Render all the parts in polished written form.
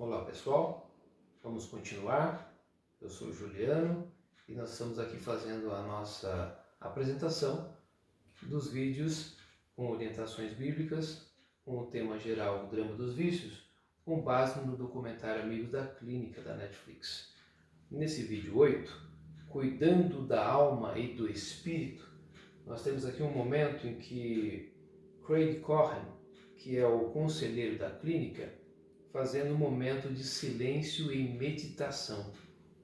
Olá pessoal, vamos continuar. Eu sou o Juliano e nós estamos aqui fazendo a nossa apresentação dos vídeos com orientações bíblicas, com o tema geral o drama dos vícios, com base no documentário Amigos da Clínica da Netflix. Nesse vídeo 8, cuidando da alma e do espírito, nós temos aqui um momento em que Craig Cohen, que é o conselheiro da clínica, fazendo um momento de silêncio e meditação.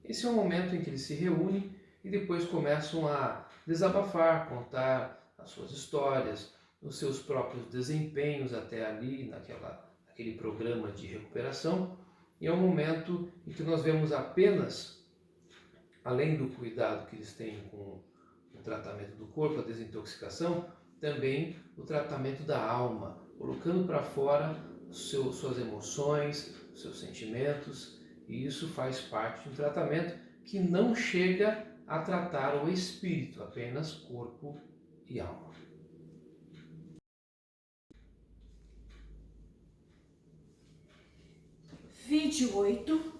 Esse é um momento em que eles se reúnem e depois começam a desabafar, contar as suas histórias, os seus próprios desempenhos até ali, naquele programa de recuperação. E é um momento em que nós vemos apenas, além do cuidado que eles têm com o tratamento do corpo, a desintoxicação, também o tratamento da alma, colocando para fora suas emoções, seus sentimentos, e isso faz parte de um tratamento que não chega a tratar o espírito, apenas corpo e alma. Vídeo 8: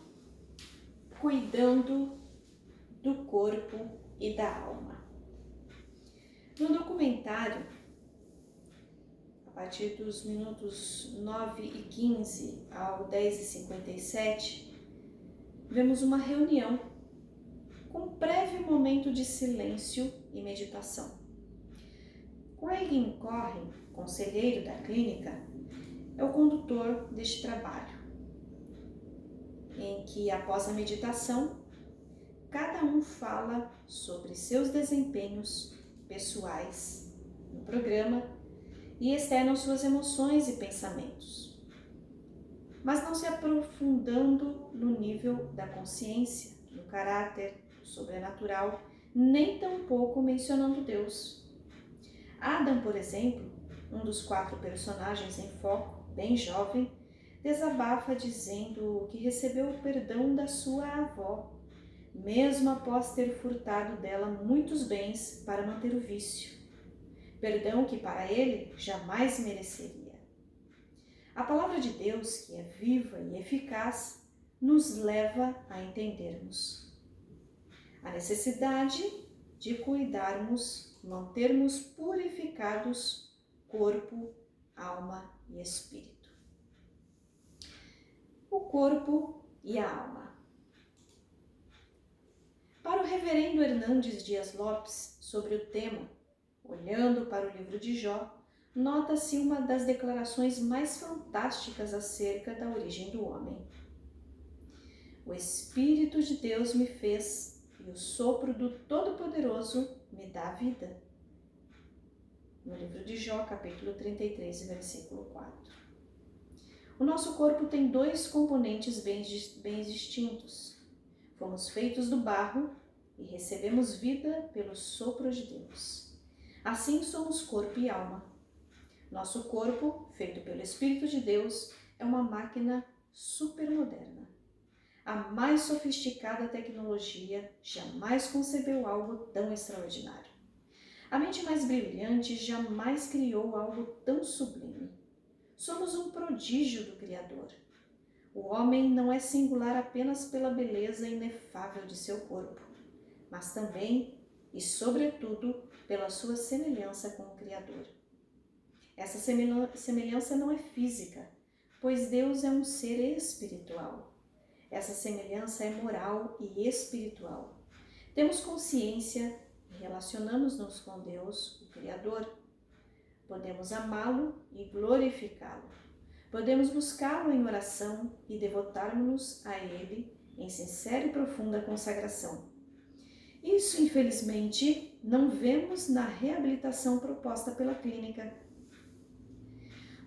Cuidando do corpo e da alma. No documentário, a partir dos minutos 9 e 15 ao 10 e 57, vemos uma reunião com um prévio momento de silêncio e meditação. Craig Cohen, conselheiro da clínica, é o condutor deste trabalho, em que, após a meditação, cada um fala sobre seus desempenhos pessoais no programa e externam suas emoções e pensamentos, mas não se aprofundando no nível da consciência, no caráter, do sobrenatural, nem tampouco mencionando Deus. Adam, por exemplo, um dos 4 personagens em foco, bem jovem, desabafa dizendo que recebeu o perdão da sua avó, mesmo após ter furtado dela muitos bens para manter o vício. Perdão que para ele jamais mereceria. A palavra de Deus, que é viva e eficaz, nos leva a entendermos a necessidade de cuidarmos, mantermos purificados corpo, alma e espírito. O corpo e a alma. Para o reverendo Hernandes Dias Lopes, sobre o tema, olhando para o livro de Jó, nota-se uma das declarações mais fantásticas acerca da origem do homem. O Espírito de Deus me fez e o sopro do Todo-Poderoso me dá vida. No livro de Jó, capítulo 33, versículo 4. O nosso corpo tem 2 componentes bem distintos. Fomos feitos do barro e recebemos vida pelo sopro de Deus. Assim somos corpo e alma. Nosso corpo, feito pelo Espírito de Deus, é uma máquina supermoderna. A mais sofisticada tecnologia jamais concebeu algo tão extraordinário. A mente mais brilhante jamais criou algo tão sublime. Somos um prodígio do Criador. O homem não é singular apenas pela beleza inefável de seu corpo, mas também e, sobretudo, pela sua semelhança com o Criador. Essa semelhança não é física, pois Deus é um ser espiritual. Essa semelhança é moral e espiritual. Temos consciência e relacionamos-nos com Deus, o Criador. Podemos amá-lo e glorificá-lo. Podemos buscá-lo em oração e devotarmos-nos a Ele em sincera e profunda consagração. Isso, infelizmente, não vemos na reabilitação proposta pela clínica.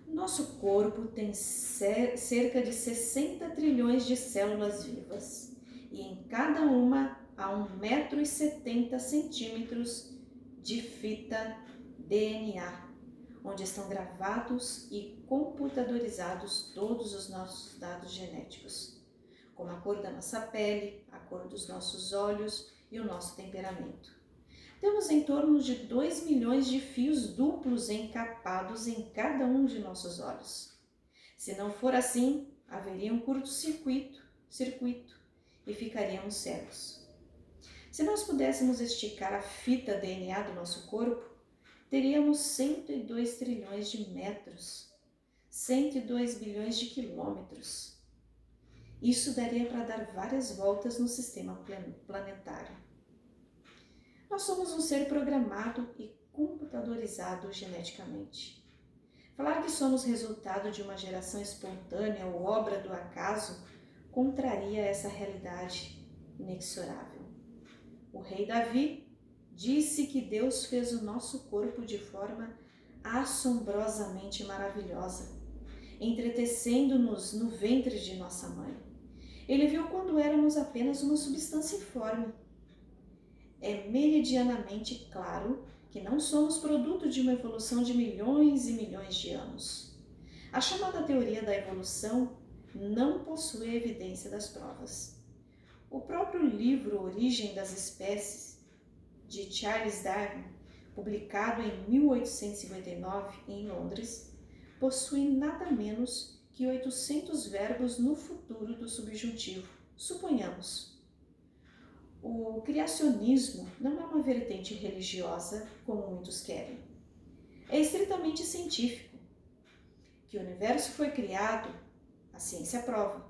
Nosso corpo tem cerca de 60 trilhões de células vivas e em cada uma há 1,70 m de fita DNA, onde estão gravados e computadorizados todos os nossos dados genéticos, como a cor da nossa pele, a cor dos nossos olhos e o nosso temperamento. Temos em torno de 2 milhões de fios duplos encapados em cada um de nossos olhos. Se não for assim, haveria um curto-circuito e ficaríamos cegos. Se nós pudéssemos esticar a fita DNA do nosso corpo, teríamos 102 trilhões de metros, 102 bilhões de quilômetros. Isso daria para dar várias voltas no sistema planetário. Nós somos um ser programado e computadorizado geneticamente. Falar que somos resultado de uma geração espontânea ou obra do acaso contraria essa realidade inexorável. O rei Davi disse que Deus fez o nosso corpo de forma assombrosamente maravilhosa, entretecendo-nos no ventre de nossa mãe. Ele viu quando éramos apenas uma substância informe. É meridianamente claro que não somos produto de uma evolução de milhões e milhões de anos. A chamada teoria da evolução não possui evidência das provas. O próprio livro Origem das Espécies, de Charles Darwin, publicado em 1859 em Londres, possui nada menos que 800 verbos no futuro do subjuntivo. Suponhamos. O criacionismo não é uma vertente religiosa, como muitos querem. É estritamente científico. Que o universo foi criado, a ciência prova.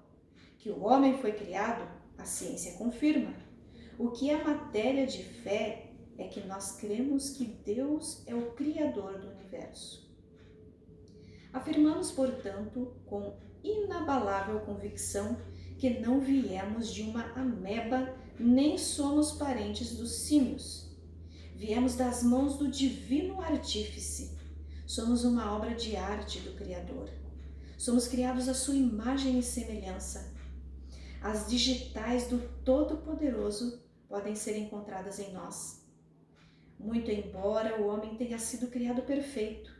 Que o homem foi criado, a ciência confirma. O que é matéria de fé é que nós cremos que Deus é o Criador do universo. Afirmamos, portanto, com inabalável convicção que não viemos de uma ameba, nem somos parentes dos símios. Viemos das mãos do divino artífice. Somos uma obra de arte do Criador. Somos criados à sua imagem e semelhança. As digitais do Todo-Poderoso podem ser encontradas em nós. Muito embora o homem tenha sido criado perfeito,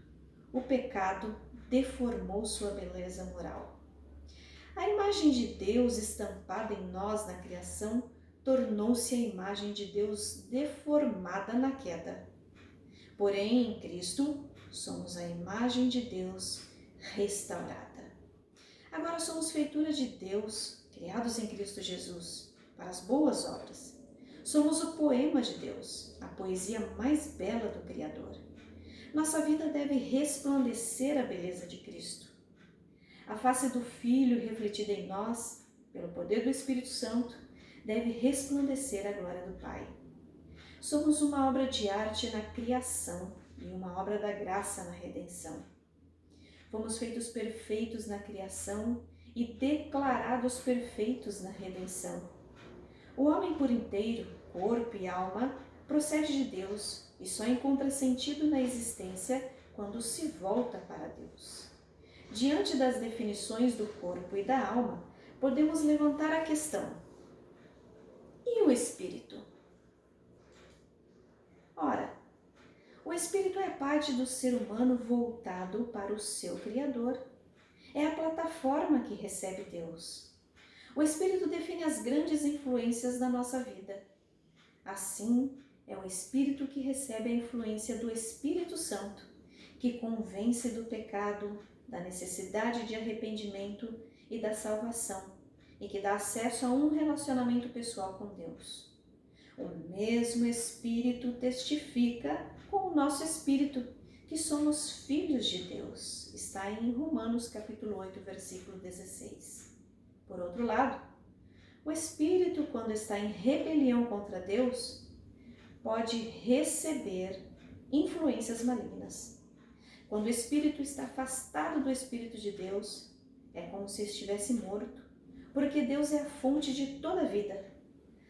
o pecado deformou sua beleza moral. A imagem de Deus estampada em nós na criação tornou-se a imagem de Deus deformada na queda. Porém, em Cristo, somos a imagem de Deus restaurada. Agora somos feitura de Deus, criados em Cristo Jesus, para as boas obras. Somos o poema de Deus, a poesia mais bela do Criador. Nossa vida deve resplandecer a beleza de Cristo. A face do Filho refletida em nós, pelo poder do Espírito Santo, deve resplandecer a glória do Pai. Somos uma obra de arte na criação e uma obra da graça na redenção. Fomos feitos perfeitos na criação e declarados perfeitos na redenção. O homem por inteiro, corpo e alma, procede de Deus e só encontra sentido na existência quando se volta para Deus. Diante das definições do corpo e da alma, podemos levantar a questão: e o espírito? Ora, o espírito é parte do ser humano voltado para o seu Criador. É a plataforma que recebe Deus. O espírito define as grandes influências da nossa vida. Assim, é o espírito que recebe a influência do Espírito Santo, que convence do pecado, da necessidade de arrependimento e da salvação, e que dá acesso a um relacionamento pessoal com Deus. O mesmo Espírito testifica com o nosso espírito que somos filhos de Deus. Está em Romanos capítulo 8, versículo 16. Por outro lado, o espírito, quando está em rebelião contra Deus, pode receber influências malignas. Quando o espírito está afastado do Espírito de Deus, é como se estivesse morto, porque Deus é a fonte de toda a vida.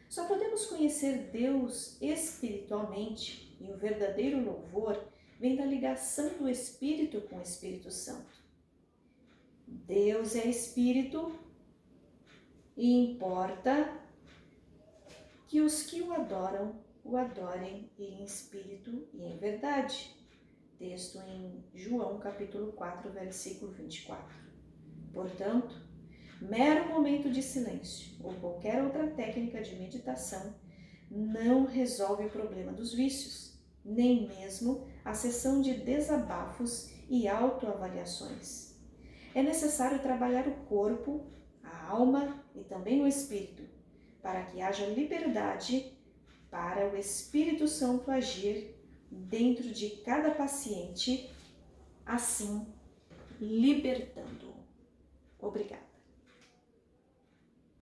Só podemos conhecer Deus espiritualmente, e o verdadeiro louvor vem da ligação do Espírito com o Espírito Santo. Deus é Espírito e importa que os que o adorem em espírito e em verdade. Texto em João capítulo 4, versículo 24. Portanto, mero momento de silêncio ou qualquer outra técnica de meditação não resolve o problema dos vícios, nem mesmo a sessão de desabafos e autoavaliações. é necessário trabalhar o corpo, a alma e também o espírito, para que haja liberdade para o Espírito Santo agir dentro de cada paciente, assim libertando-o. Obrigada.